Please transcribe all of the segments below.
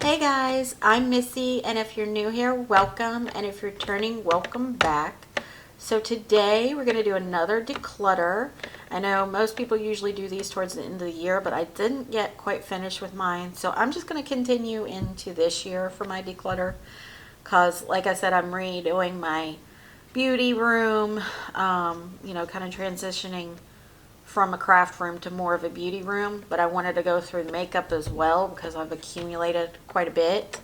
Hey guys, I'm Missy, and if you're new here, welcome, and if you're returning, welcome back. So today we're going to do another declutter. I know most people usually do these towards the end of the year, but I didn't get quite finished with mine, so I'm just going to continue into this year for my declutter, because like I said, I'm redoing my beauty room, kind of transitioning from a craft room to more of a beauty room, but I wanted to go through the makeup as well because I've accumulated quite a bit.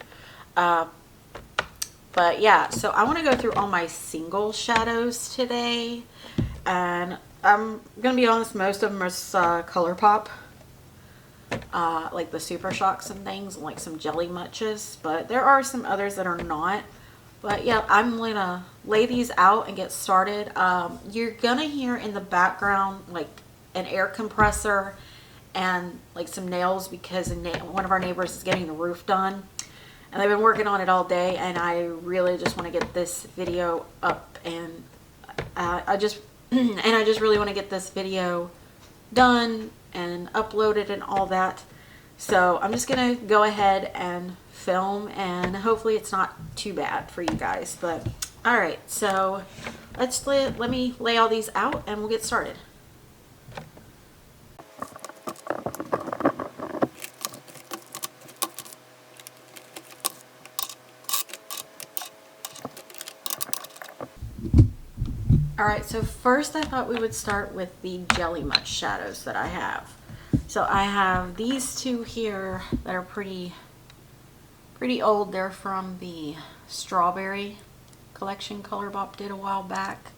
But yeah, so I want to go through all my single shadows today, and I'm gonna be honest, most of them are ColourPop, like the Super Shocks and things, and like some Jelly Muches, but there are some others that are not. But yeah, I'm gonna lay these out and get started. You're gonna hear in the background like an air compressor and like some nails because one of our neighbors is getting the roof done, and they've been working on it all day, and I really just want to get this video up, and I just really want to get this video done and uploaded and all that. So I'm just gonna go ahead and film, and hopefully it's not too bad for you guys. But all right, so let me lay all these out and we'll get started. Alright, so first I thought we would start with the Jelly Much shadows that I have. So I have these two here that are pretty old. They're from the Strawberry collection ColourPop did a while back.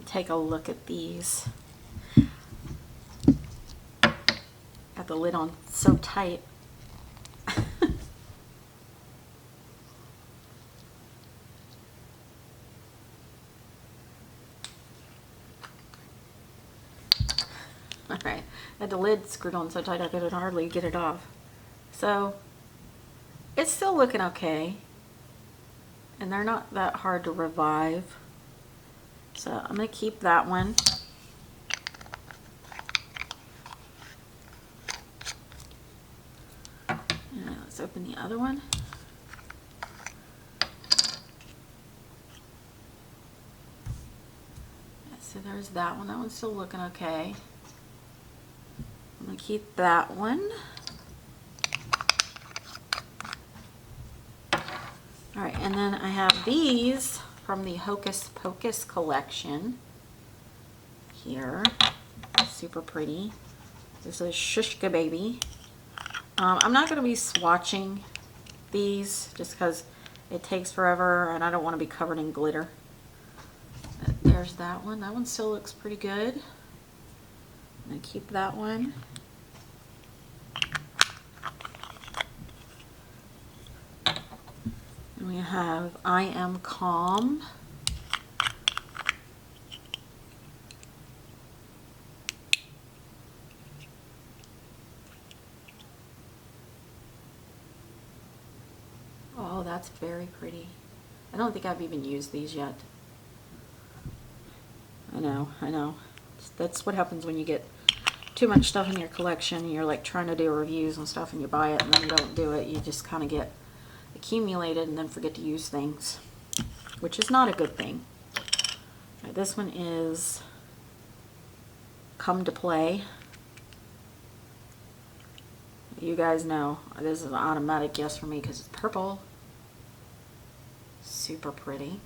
Take a look at these. Got the lid on so tight. Alright, I had the lid screwed on so tight I could hardly get it off. So, it's still looking okay. And they're not that hard to revive. So, I'm going to keep that one. And let's open the other one. So, there's that one. That one's still looking okay. I'm going to keep that one. Alright, and then I have these from the Hocus Pocus collection here. Super pretty. This is Shushka Baby. I'm not going to be swatching these just because it takes forever and I don't want to be covered in glitter. There's that one. That one still looks pretty good. I'm going to keep that one. And we have I Am Calm. Oh, that's very pretty. I don't think I've even used these yet. I know. That's what happens when you get too much stuff in your collection. You're like trying to do reviews and stuff and you buy it and then you don't do it. You just kind of get accumulated and then forget to use things, which is not a good thing. Right, this one is Come to Play. You guys know this is an automatic yes for me because it's purple. Super pretty.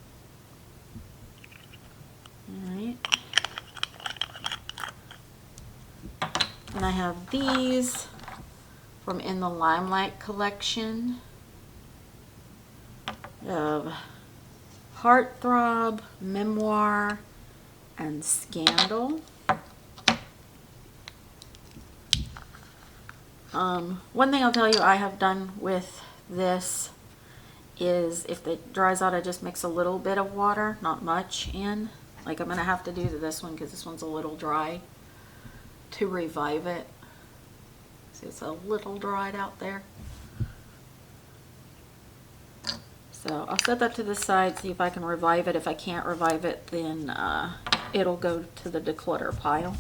Alright. And I have these from In the Limelight collection of Heartthrob, Memoir, and Scandal. One thing I'll tell you I have done with this is if it dries out, I just mix a little bit of water, not much, in. Like I'm going to have to do this one because this one's a little dry to revive it. See, it's a little dried out there. So I'll set that to the side, see if I can revive it. If I can't revive it, then it'll go to the declutter pile.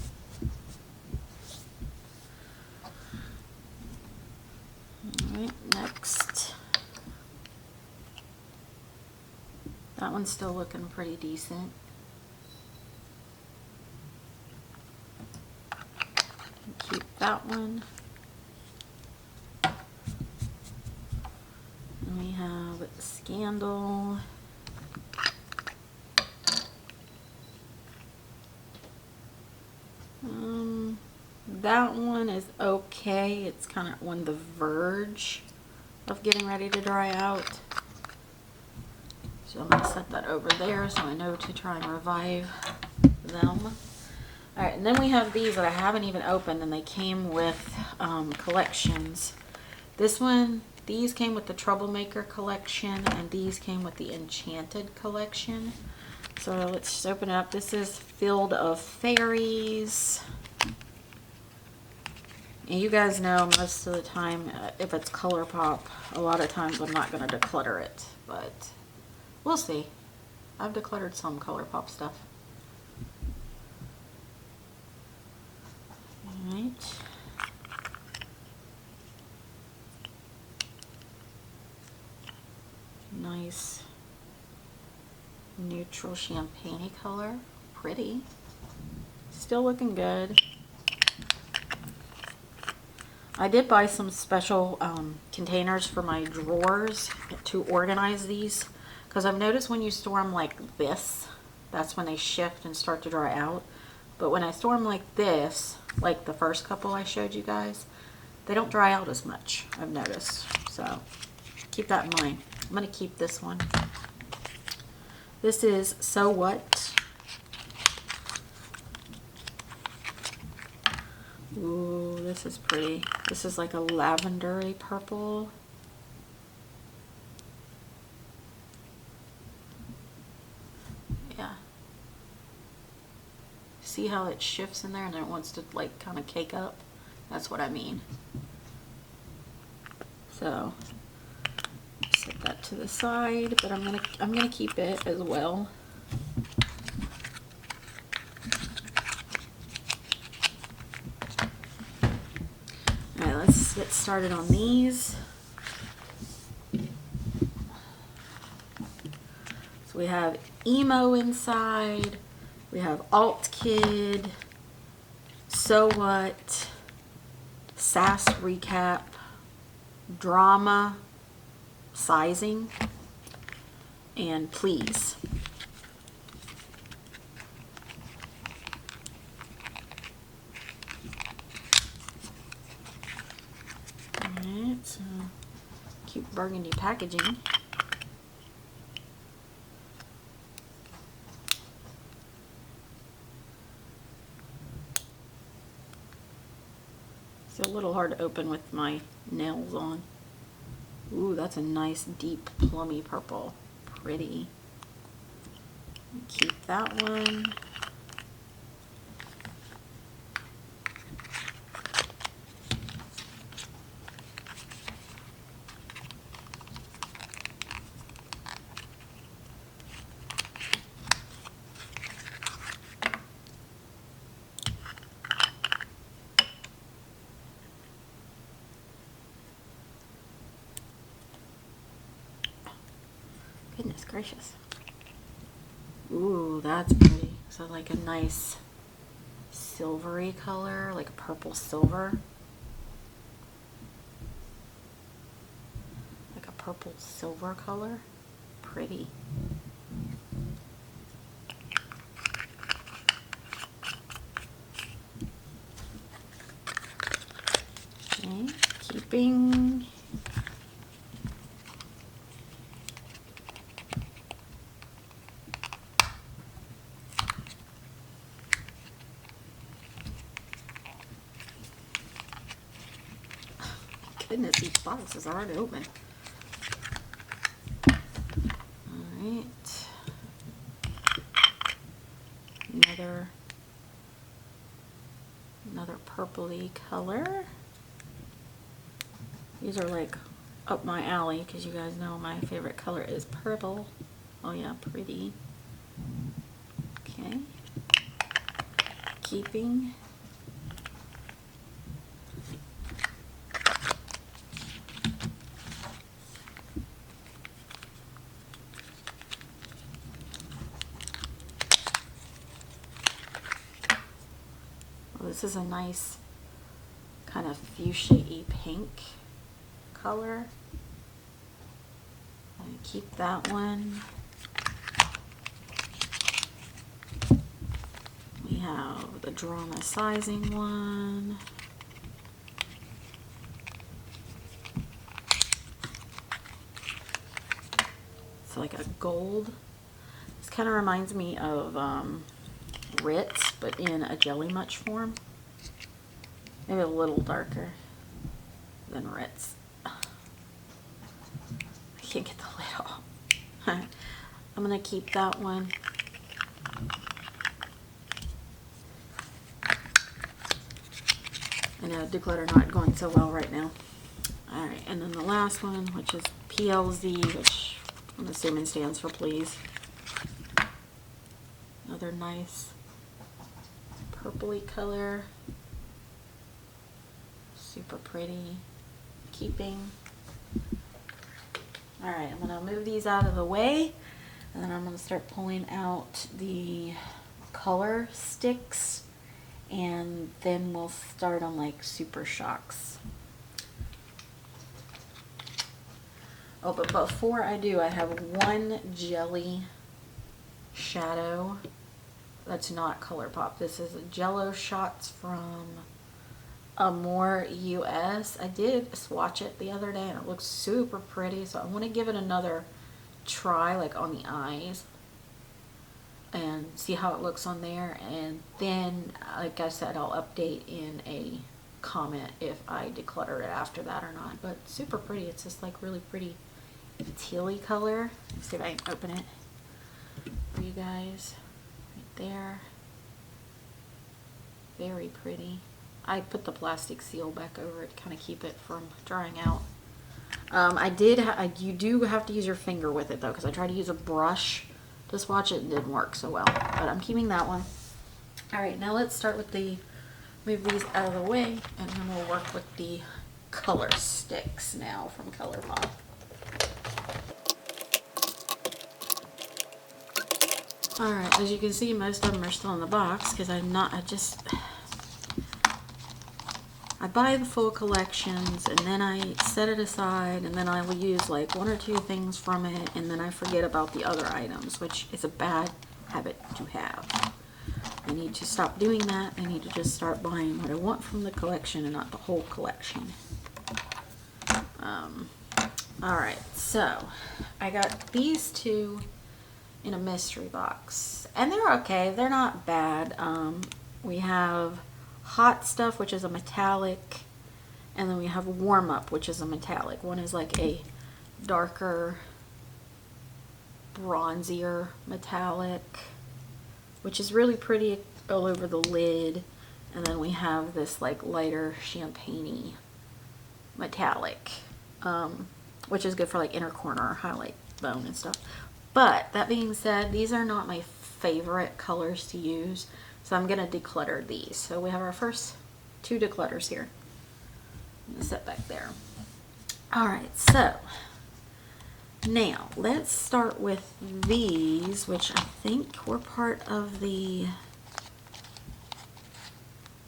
Alright, next. That one's still looking pretty decent. Keep that one. And we have Scandal. That one is okay. It's kind of on the verge of getting ready to dry out. So I'm going to set that over there so I know to try and revive them. Alright, and then we have these that I haven't even opened, and they came with collections. This one, these came with the Troublemaker collection, and these came with the Enchanted collection. So let's just open it up. This is Field of Fairies. And you guys know most of the time, if it's ColourPop, a lot of times I'm not going to declutter it, but we'll see. I've decluttered some ColourPop stuff. Alright. Nice neutral champagne color. Pretty. Still looking good. I did buy some special containers for my drawers to organize these, because I've noticed when you store them like this, that's when they shift and start to dry out. But when I store them like this, like the first couple I showed you guys, they don't dry out as much, I've noticed. So keep that in mind. I'm going to keep this one. This is So What. Ooh, this is pretty. This is like a lavendery purple. Yeah. See how it shifts in there and then it wants to like kind of cake up? That's what I mean. So set that to the side, but I'm gonna keep it as well. Alright, let's get started on these. So we have Emo inside, we have Alt Kid, So What, Sass Recap, Drama, Sizing, and Please. Alright, so cute burgundy packaging. It's a little hard to open with my nails on. Ooh, that's a nice deep plummy purple. Pretty. Keep that one. Goodness gracious. Ooh, that's pretty. So like a nice silvery color, like a purple silver. Like a purple silver color. Pretty. Okay, keeping. Goodness, these boxes are already open. Alright. Another purpley color. These are like up my alley because you guys know my favorite color is purple. Oh yeah, pretty. Okay. Keeping. This is a nice kind of fuchsia-y pink color. And keep that one. We have the drama sizing one. It's like a gold. This kind of reminds me of Ritz, but in a jelly much form. Maybe a little darker than Ritz. I can't get the lid off. I'm gonna keep that one. I know Declutter not going so well right now. Alright, and then the last one, which is PLZ, which I'm assuming stands for please. Another nice purpley color. Super pretty. Keeping. Alright, I'm going to move these out of the way, and then I'm going to start pulling out the color sticks, and then we'll start on like Super Shocks. Oh, but before I do, I have one jelly shadow that's not ColourPop. This is a Jello Shots from Amore US. I did swatch it the other day and it looks super pretty, so I want to give it another try, like on the eyes, and see how it looks on there, and then like I said, I'll update in a comment if I declutter it after that or not. But super pretty. It's just like really pretty tealy color. Let's see if I can open it for you guys. Right there. Very pretty. I put the plastic seal back over it to kind of keep it from drying out. You do have to use your finger with it though, because I tried to use a brush to swatch it and didn't work so well. But I'm keeping that one. Alright, now let's start with move these out of the way, and then we'll work with the color sticks now from ColourPop. Alright, as you can see, most of them are still in the box because I buy the full collections and then I set it aside, and then I will use like one or two things from it, and then I forget about the other items, which is a bad habit to have. I need to stop doing that. I need to just start buying what I want from the collection and not the whole collection. Alright, so I got these two in a mystery box, and they're okay. They're not bad. We have Hot Stuff, which is a metallic, and then we have Warm Up, which is a metallic. One is like a darker, bronzier metallic, which is really pretty all over the lid, and then we have this like lighter champagne-y metallic, which is good for like inner corner or highlight bone and stuff. But that being said, these are not my favorite colors to use, so I'm going to declutter these. So we have our first two declutters here. I'm going to set back there. Alright, so now let's start with these, which I think were part of the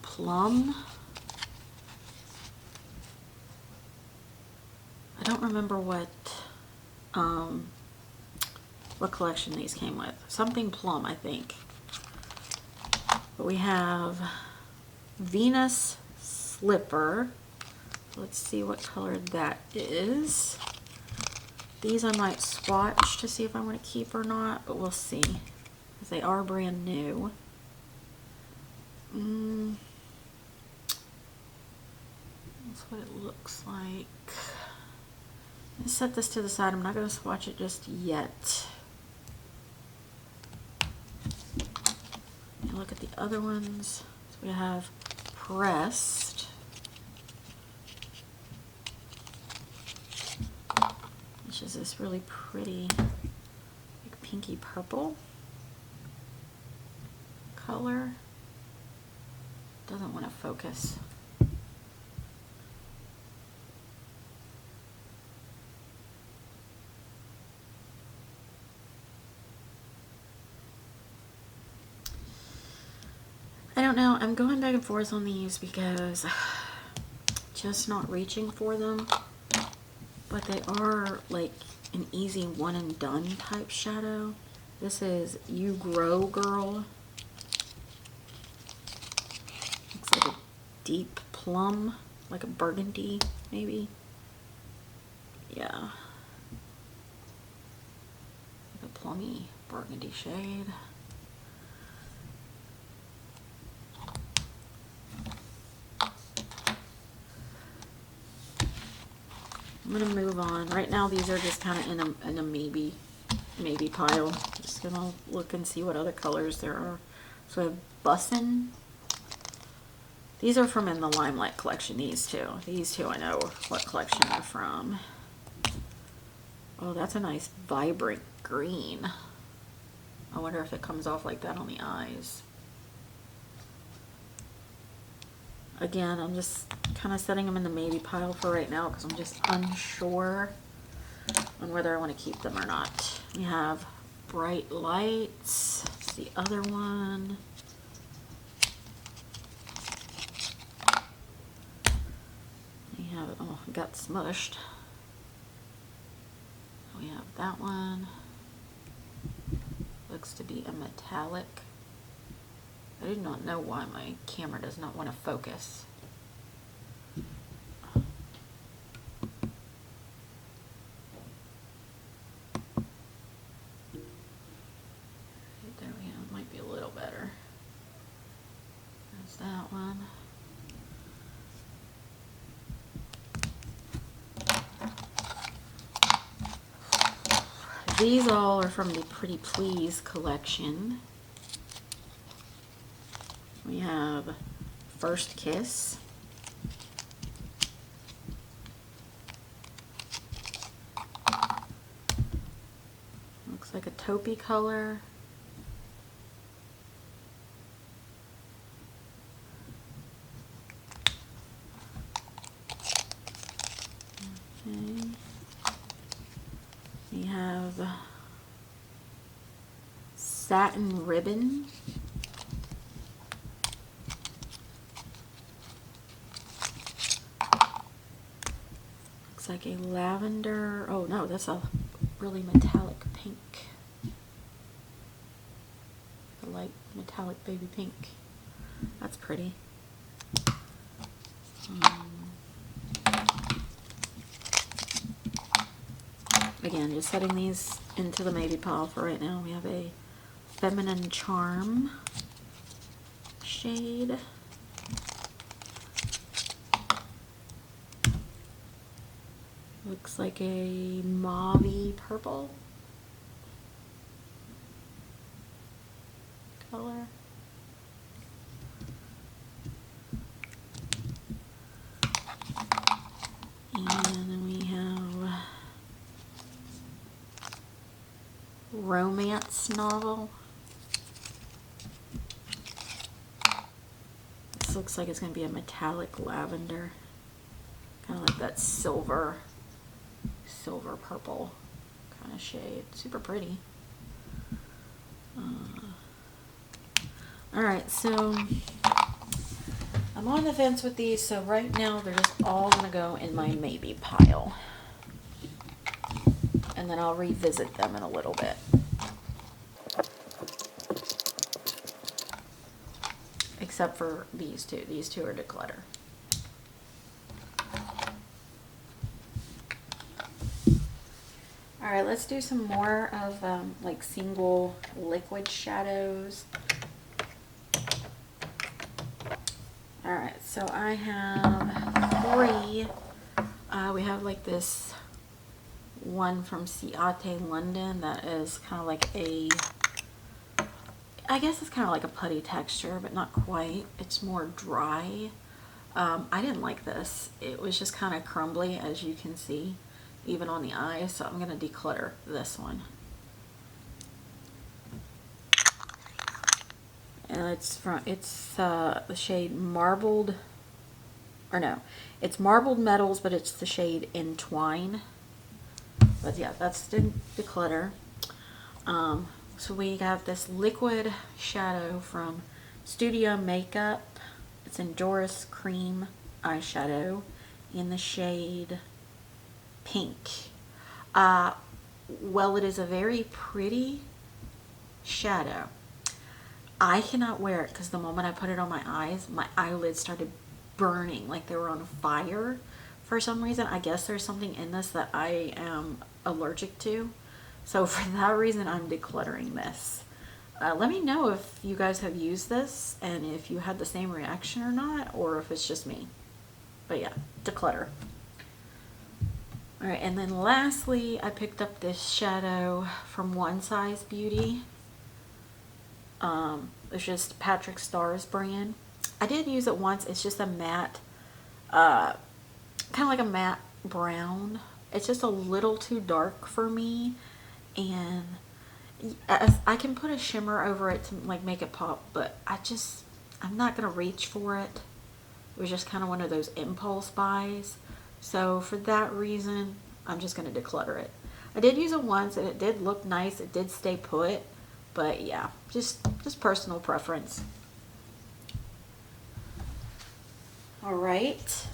plum. I don't remember what collection these came with. Something plum, I think. But we have Venus Slipper. Let's see what color that is. These I might swatch to see if I want to keep or not, but we'll see, because they are brand new. That's what it looks like. Let's set this to the side. I'm not going to swatch it just yet. And look at the other ones. So we have Pressed, which is this really pretty like pinky purple color. Doesn't want to focus. I don't know. I'm going back and forth on these because just not reaching for them. But they are like an easy one and done type shadow. This is You Grow Girl. Looks like a deep plum, like a burgundy maybe. Yeah. Like a plummy burgundy shade. I'm gonna move on. Right now these are just kind of in a maybe pile. Just gonna look and see what other colors there are. So I have Bussin'. These are from in the Limelight collection, these two. These two I know what collection they're from. Oh, that's a nice vibrant green. I wonder if it comes off like that on the eyes. Again, I'm just kind of setting them in the maybe pile for right now because I'm just unsure on whether I want to keep them or not. We have Bright Lights. It's the other one. We have, oh, it got smushed. We have that one. Looks to be a metallic. I do not know why my camera does not want to focus. There we go. It might be a little better. There's that one. These all are from the Pretty Please collection. We have First Kiss. Looks like a taupey color. Okay. We have Satin Ribbon. Looks like a lavender. Oh no, that's a really metallic pink. A light metallic baby pink. That's pretty. Again, just setting these into the maybe pile for right now. We have a Feminine Charm shade. Looks like a mauve-y purple color. And then we have Romance Novel. This looks like it's going to be a metallic lavender. Kind of like that silver purple kind of shade. Super pretty. Alright, so I'm on the fence with these, so right now they're just all going to go in my maybe pile. And then I'll revisit them in a little bit. Except for these two. These two are Declutter. Alright, let's do some more of like single liquid shadows. Alright, so I have 3. We have like this one from Ciate London that is kind of like a, I guess it's kind of like a putty texture, but not quite. It's more dry. I didn't like this. It was just kind of crumbly, as you can see, even on the eye, so I'm going to declutter this one. And it's the shade Marbled, or no, it's Marbled Metals, but it's the shade Entwine. But yeah, that's the Declutter. So we have this liquid shadow from Studio Makeup. It's in Doris Cream eyeshadow in the shade Pink. Well, it is a very pretty shadow. I cannot wear it because the moment I put it on my eyes, my eyelids started burning like they were on fire for some reason. I guess there's something in this that I am allergic to. So for that reason, I'm decluttering this. Let me know if you guys have used this and if you had the same reaction or not, or if it's just me. But yeah, declutter. Alright, and then lastly, I picked up this shadow from One Size Beauty. It's just Patrick Starr's brand. I did use it once. It's just a matte, kind of like a matte brown. It's just a little too dark for me, and I can put a shimmer over it to like make it pop, but I'm not gonna reach for it. It was just kind of one of those impulse buys. So for that reason, I'm just gonna declutter it. I did use it once and it did look nice. It did stay put, but yeah, just personal preference. All right.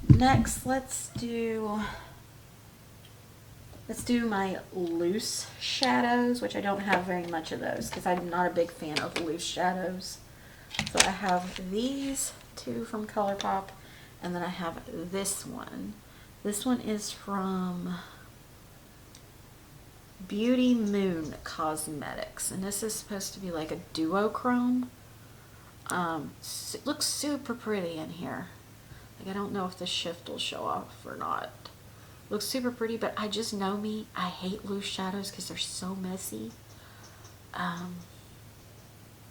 Next, let's do my loose shadows, which I don't have very much of those because I'm not a big fan of loose shadows. So I have these two from ColourPop, and then I have this one. This one is from Beauty Moon Cosmetics, and this is supposed to be like a duochrome. It looks super pretty in here. Like, I don't know if the shift will show off or not. Looks super pretty, but I just know me. I hate loose shadows because they're so messy.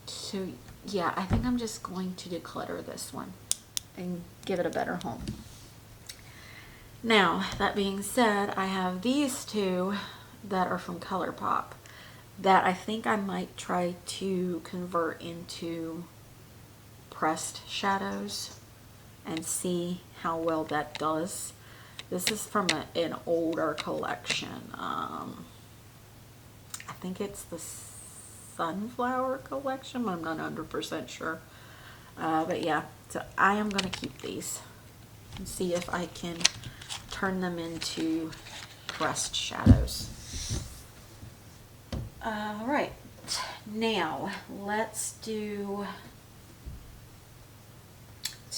So yeah, I think I'm just going to declutter this one and give it a better home. Now, that being said, I have these two that are from ColourPop that I think I might try to convert into pressed shadows and see how well that does. This is from an older collection. I think it's the Sunflower collection, but I'm not 100% sure. But yeah, so I am going to keep these and see if I can turn them into pressed shadows. Alright, now let's do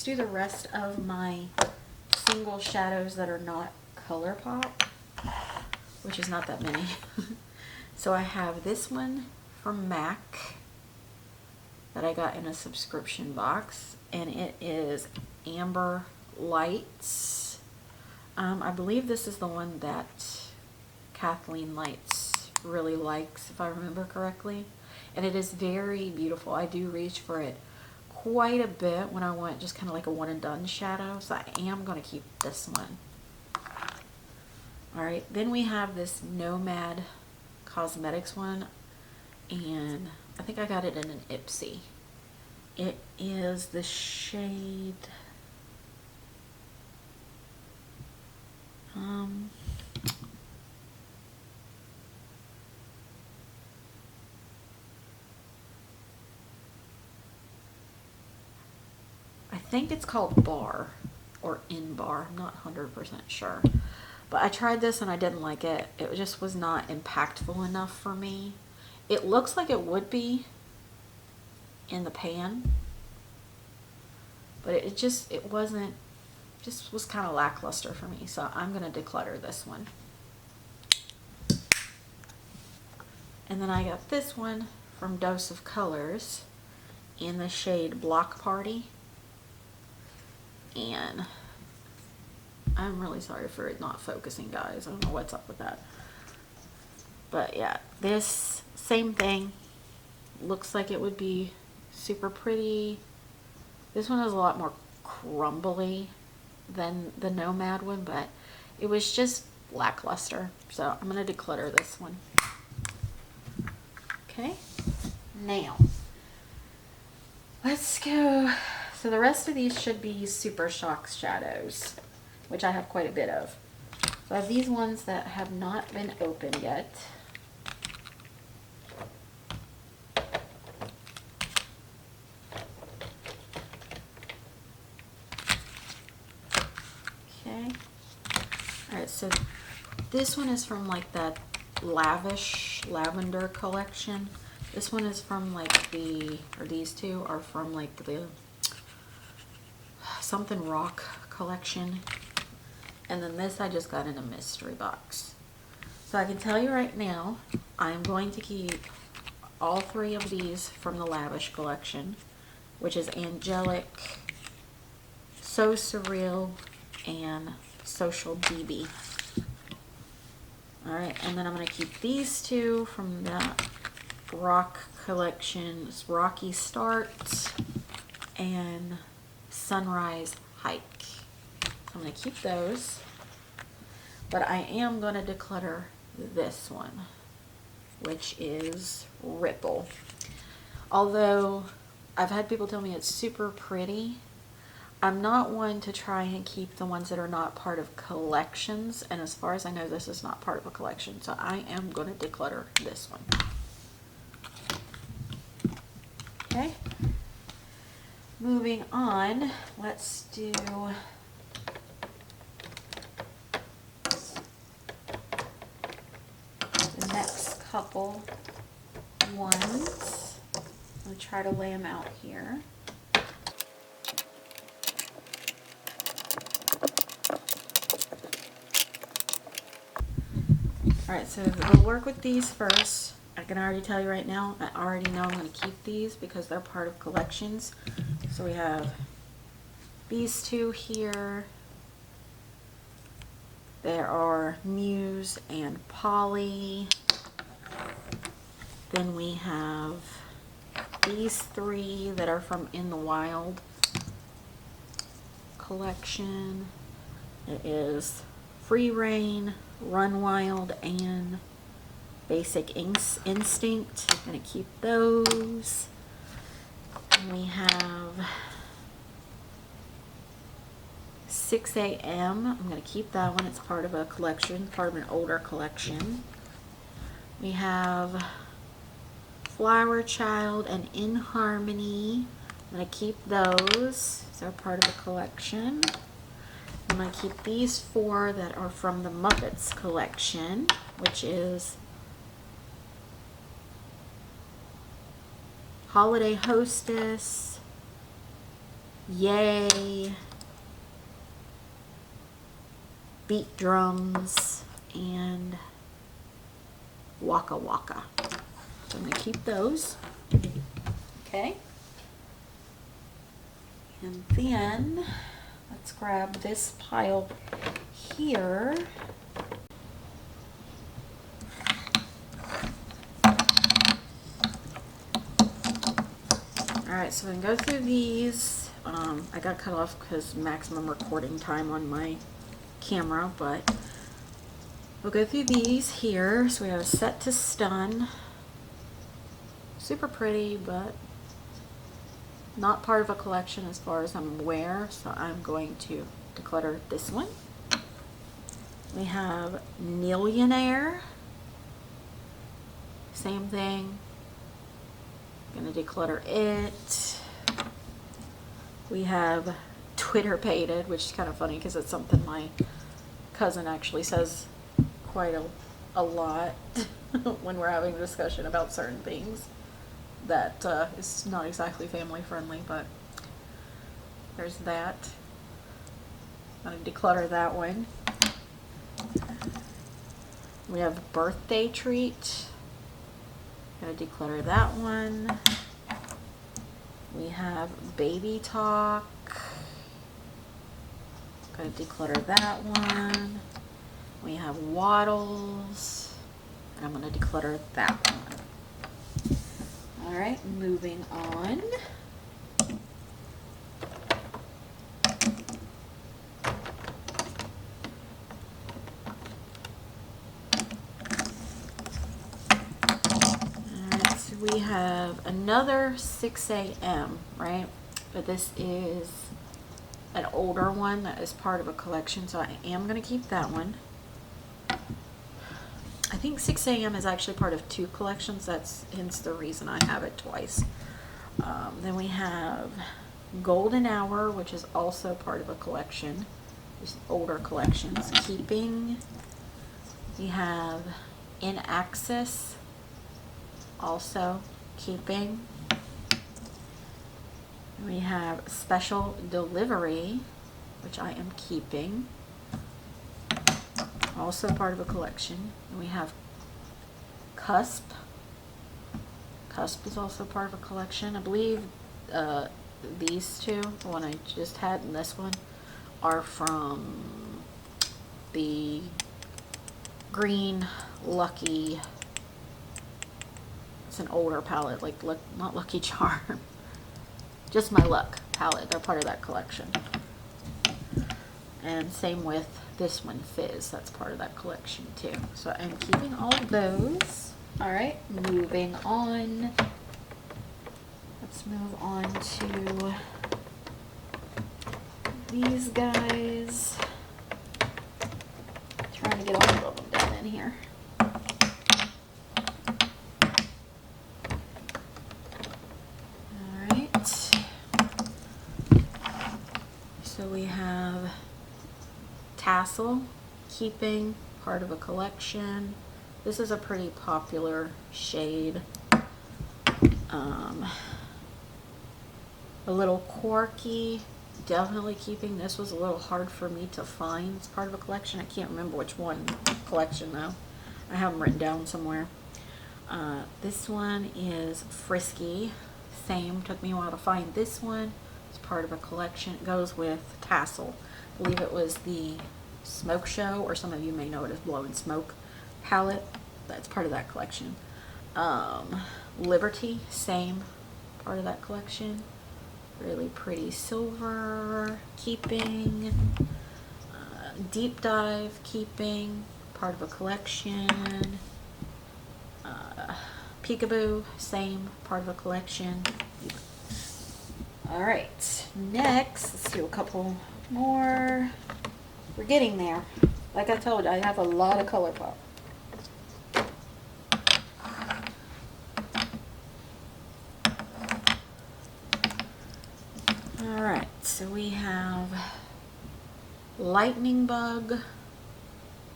the rest of my single shadows that are not ColourPop, which is not that many. So I have this one from MAC that I got in a subscription box, and it is Amber Lights. I believe this is the one that Kathleen Lights really likes, if I remember correctly, and it is very beautiful. I do reach for it quite a bit when I want just kind of like a one and done shadow, so I am going to keep this one. Alright, then we have this Nomad Cosmetics one, and I think I got it in an Ipsy. It is the shade I think it's called Bar or In Bar. I'm not 100% sure. But I tried this and I didn't like it. It just was not impactful enough for me. It looks like it would be in the pan, but it wasn't, just was kind of lackluster for me. So I'm going to declutter this one. And then I got this one from Dose of Colors in the shade Block Party. And I'm really sorry for it not focusing, guys. I don't know what's up with that. But yeah, this same thing. Looks like it would be super pretty. This one is a lot more crumbly than the Nomad one, but it was just lackluster. So I'm going to declutter this one. Okay, now let's go. So the rest of these should be Super Shock shadows, which I have quite a bit of. So I have these ones that have not been opened yet. so this one is from like that lavish lavender collection. This one is from like these two are from like the something rock collection. And then this I just got in a mystery box. So I can tell you right now, I'm going to keep all three of these from the lavish collection, which is Angelic, So Surreal, and Social BB. Alright, and then I'm going to keep these two from the rock collections, Rocky Start and Sunrise Hike. I'm going to keep those, but I am going to declutter this one, which is Ripple. Although I've had people tell me it's super pretty, I'm not one to try and keep the ones that are not part of collections, and as far as I know, this is not part of a collection, so I am going to declutter this one. Okay, moving on, let's do the next couple ones. I'm going to try to lay them out here. Alright, so we'll work with these first. I can already tell you right now, I already know I'm going to keep these because they're part of collections. So we have these two here. There are Muse and Polly. Then we have these three that are from In the Wild collection. It is Free Reign, Run Wild, and Basic Instinct. I'm going to keep those. And we have 6 a.m. I'm going to keep that one. It's part of a collection, part of an older collection. We have Flower Child and In Harmony. I'm going to keep those. They're part of a collection. I'm going to keep these four that are from the Muppets collection, which is Holiday Hostess, Yay, Beat Drums, and Waka Waka. So I'm going to keep those. Okay. And then let's grab this pile here. Alright, so we can go through these. I got cut off because maximum recording time on my camera, but we'll go through these here. So we have Set to Stun. Super pretty, but not part of a collection as far as I'm aware, so I'm going to declutter this one. We have Millionaire. Same thing. Gonna declutter it. We have Twitter Pated, which is kind of funny because it's something my cousin actually says quite a lot when we're having a discussion about certain things. That is not exactly family friendly, but there's that. I'm going to declutter that one. We have Birthday Treat. Going to declutter that one. We have Baby Talk. Going to declutter that one. We have Waddles. And I'm going to declutter that one. Alright, moving on. Alright, so we have another 6 a.m., right? But this is an older one that is part of a collection, so I am going to keep that one. I think 6 a.m. is actually part of 2 collections. That's hence the reason I have it twice. Then we have Golden Hour, which is also part of a collection. Just older collections. Keeping. We have In Access, also keeping. We have Special Delivery, which I am keeping, also part of a collection. And we have Cusp. Cusp is also part of a collection. I believe these two, the one I just had and this one, are from the Green Lucky. It's an older palette, like not Lucky Charm, just My Luck palette. They're part of that collection. And same with this one, Fizz. That's part of that collection too. So I'm keeping all of those. All right, moving on. Let's move on to these guys. Trying to get all of them down in here. All right. So we have Tassel, keeping, part of a collection. This is a pretty popular shade. A little quirky, definitely keeping. This was a little hard for me to find. It's part of a collection. I can't remember which one collection though. I have them written down somewhere. This one is Frisky. Same, took me a while to find this one. It's part of a collection. It goes with Tassel. I believe it was the Smoke Show, or some of you may know it as Blow and Smoke palette. That's part of that collection. Liberty, same, part of that collection. Really pretty silver, keeping. Deep Dive, keeping, part of a collection. Peekaboo, same, part of a collection. All right, next, let's do a couple more. We're getting there. Like I told you, I have a lot of ColourPop. All right, so we have Lightning Bug.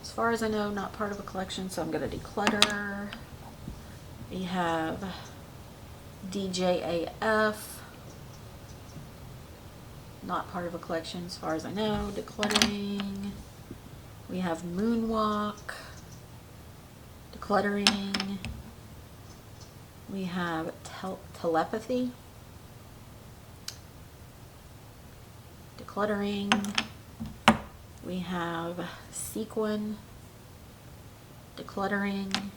As far as I know, not part of a collection, so I'm going to declutter. We have DJAF. Not part of a collection as far as I know. Decluttering. We have Moonwalk. Decluttering. We have Telepathy. Decluttering. We have Sequin. Decluttering.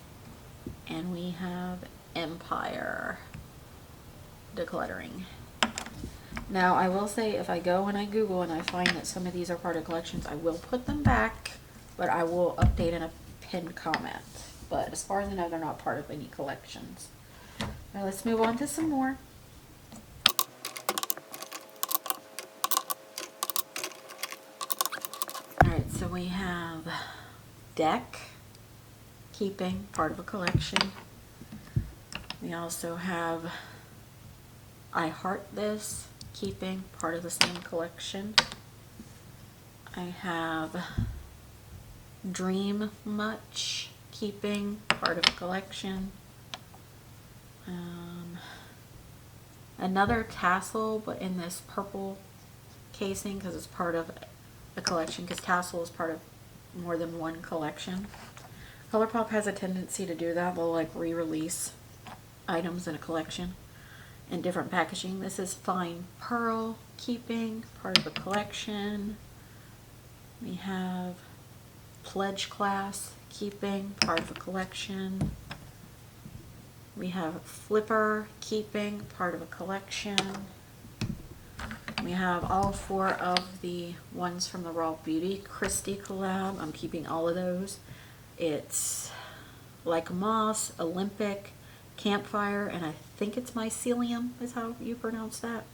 And we have Empire. Decluttering. Now, I will say, if I go and I Google and I find that some of these are part of collections, I will put them back, but I will update in a pinned comment. But as far as I know, they're not part of any collections. Now, let's move on to some more. Alright, so we have Deck, keeping, part of a collection. We also have I Heart This, keeping, part of the same collection. I have Dream Much, keeping, part of a collection. Another Tassel, but in this purple casing, because it's part of a collection, because Tassel is part of more than one collection. ColourPop has a tendency to do that. They'll like re-release items in a collection in different packaging. This is Fine Pearl, keeping, part of a collection. We have Pledge Class, keeping, part of a collection. We have Flipper, keeping, part of a collection. We have all four of the ones from the Raw Beauty Christie collab. I'm keeping all of those. It's Like Moss, Olympic, Campfire, and I think it's Mycelium is how you pronounce that.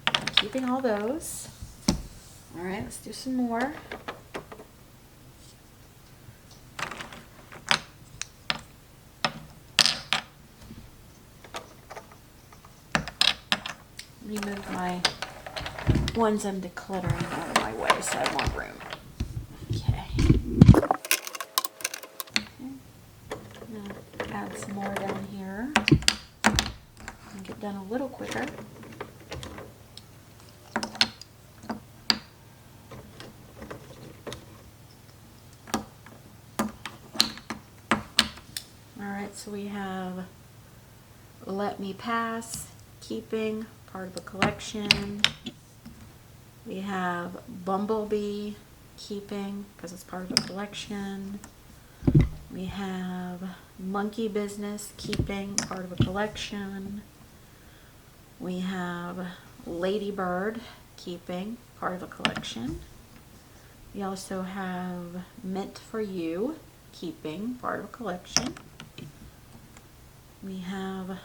I'm keeping all those. All right, let's do some more. Remove my ones I'm decluttering out of my way, so I have more room. Okay. Add some more down here and get done a little quicker. Alright, so we have Let Me Pass, Keeping, part of the collection. We have Bumblebee, Keeping, because it's part of the collection. We have Monkey Business, Keeping, part of a collection. We have Ladybird, Keeping, part of a collection. We also have Meant for You, Keeping, part of a collection. We have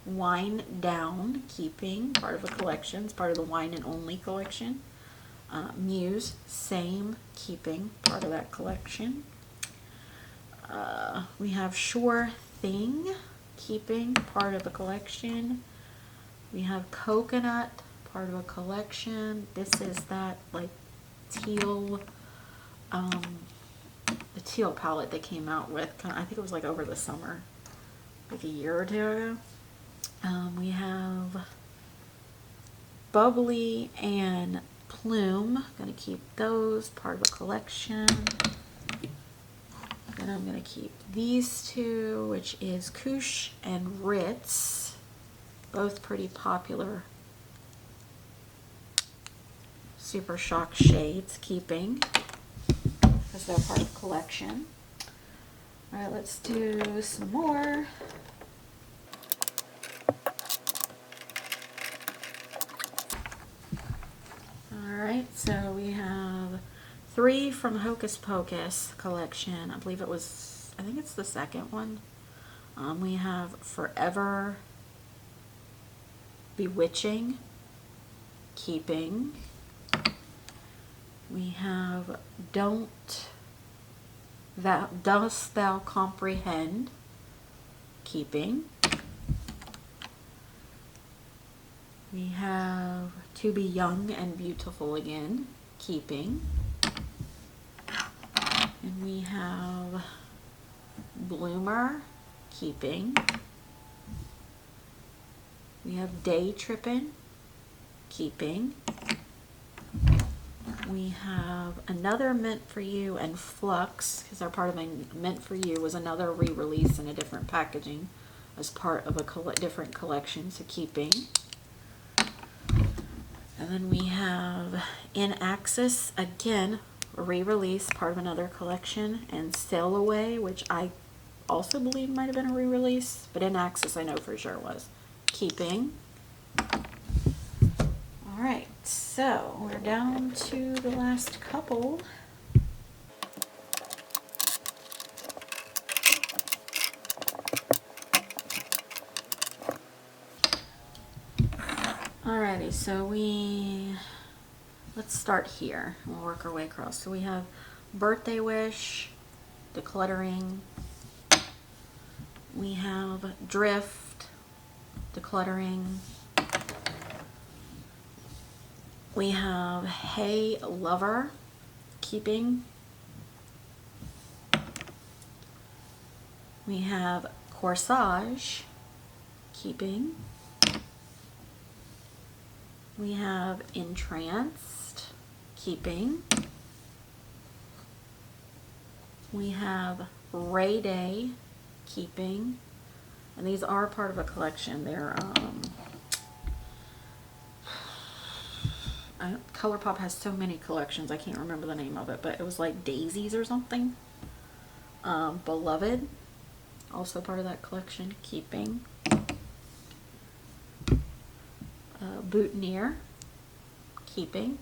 Wine Down, Keeping, part of a collection. It's part of the Wine and Only collection. Muse, Same, Keeping, part of that collection. We have Sure Thing, Keeping, part of a collection. We have Coconut, part of a collection. This is that like teal, the teal palette they came out with. I think it was like over the summer, like a year or two ago. We have Bubbly and Plume. Gonna keep those, part of a collection. Then I'm going to keep these two, which is Koosh and Ritz. Both pretty popular Super Shock shades, keeping, because they're part of the collection. Alright, let's do some more. Alright, so we have 3 from Hocus Pocus collection. I believe it was, I think it's the second one. We have Forever Bewitching, Keeping. We have Dost Thou Comprehend, Keeping. We have To Be Young and Beautiful Again, Keeping. And we have Bloomer, Keeping. We have Day Trippin', Keeping. We have another Meant for You and Flux, because our part of my Meant for You was another re-release in a different packaging as part of a different collection, so keeping. And then we have In Axis, again, a re-release, part of another collection, and Sail Away, which I also believe might have been a re-release, but In Axis I know for sure was. Keeping. Alright, so we're down to the last couple. Alrighty, so let's start here. We'll work our way across. So we have Birthday Wish, Decluttering. We have Drift, Decluttering. We have Hey Lover, Keeping. We have Corsage, Keeping. We have Entranced, Keeping. We have Ray Day, Keeping. And these are part of a collection. They're ColourPop has so many collections, I can't remember the name of it, but it was like Daisies or something. Beloved, also part of that collection, Keeping. Boutonniere, Keeping.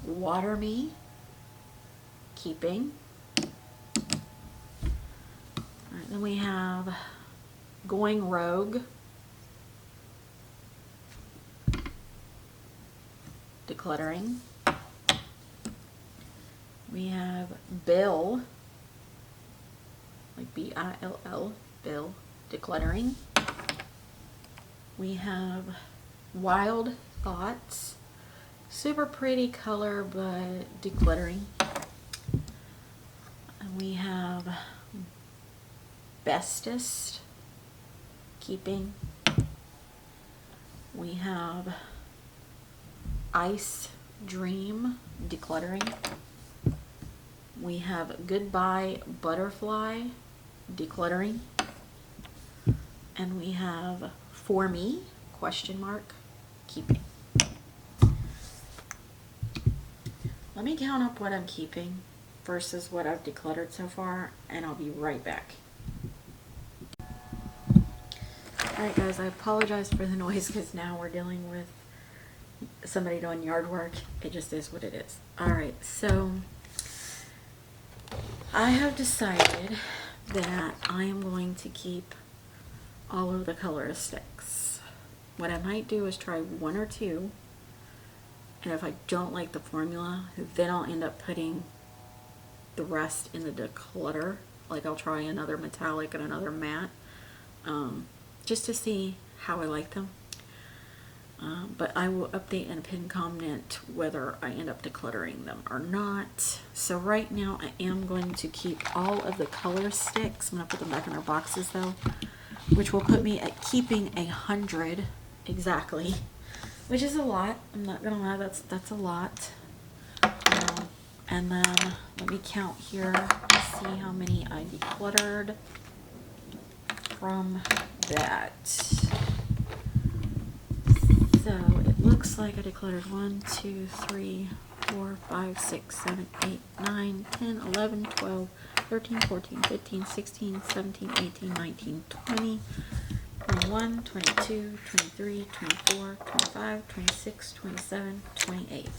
Water Me, Keeping. Alright, then we have Going Rogue, Decluttering. We have Bill, like B-I-L-L, Bill, Decluttering. We have Wild Thoughts. Super pretty color, but decluttering. And we have Bestest, keeping. We have Ice Dream, decluttering. We have Goodbye Butterfly, decluttering. And we have For Me, question mark, keeping. Let me count up what I'm keeping versus what I've decluttered so far, and I'll be right back. Alright guys, I apologize for the noise because now we're dealing with somebody doing yard work. It just is what it is. Alright, so I have decided that I am going to keep all of the color sticks. What I might do is try one or two, and if I don't like the formula, then I'll end up putting the rest in the declutter. Like I'll try another metallic and another matte, just to see how I like them. But I will update and pin comment whether I end up decluttering them or not. So right now I am going to keep all of the color sticks. I'm going to put them back in their boxes though, which will put me at keeping 100 exactly, which is a lot. I'm not gonna lie, that's a lot. And then let me count here and see how many I decluttered from that. So it looks like I decluttered 1, 2, 3, 4, 5, 6, 7, 8, 9, 10, 11, 12, 13, 14, 15, 16, 17, 18, 19, 20, 21, 22, 23, 24, 25, 26, 27, 28.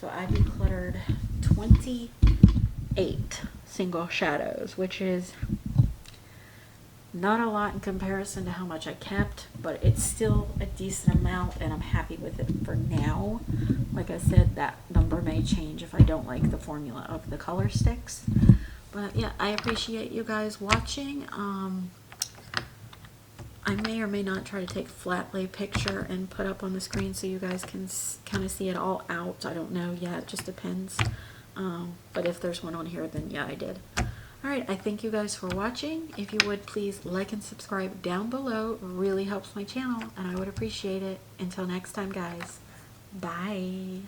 So I decluttered 28 single shadows, which is not a lot in comparison to how much I kept, but it's still a decent amount and I'm happy with it for now. Like I said, that number may change if I don't like the formula of the color sticks. But yeah, I appreciate you guys watching. I may or may not try to take a flat lay picture and put up on the screen so you guys can kind of see it all out. I don't know yet, it just depends. But if there's one on here, then yeah, I did. Alright, I thank you guys for watching. If you would, please like and subscribe down below. It really helps my channel, and I would appreciate it. Until next time, guys. Bye.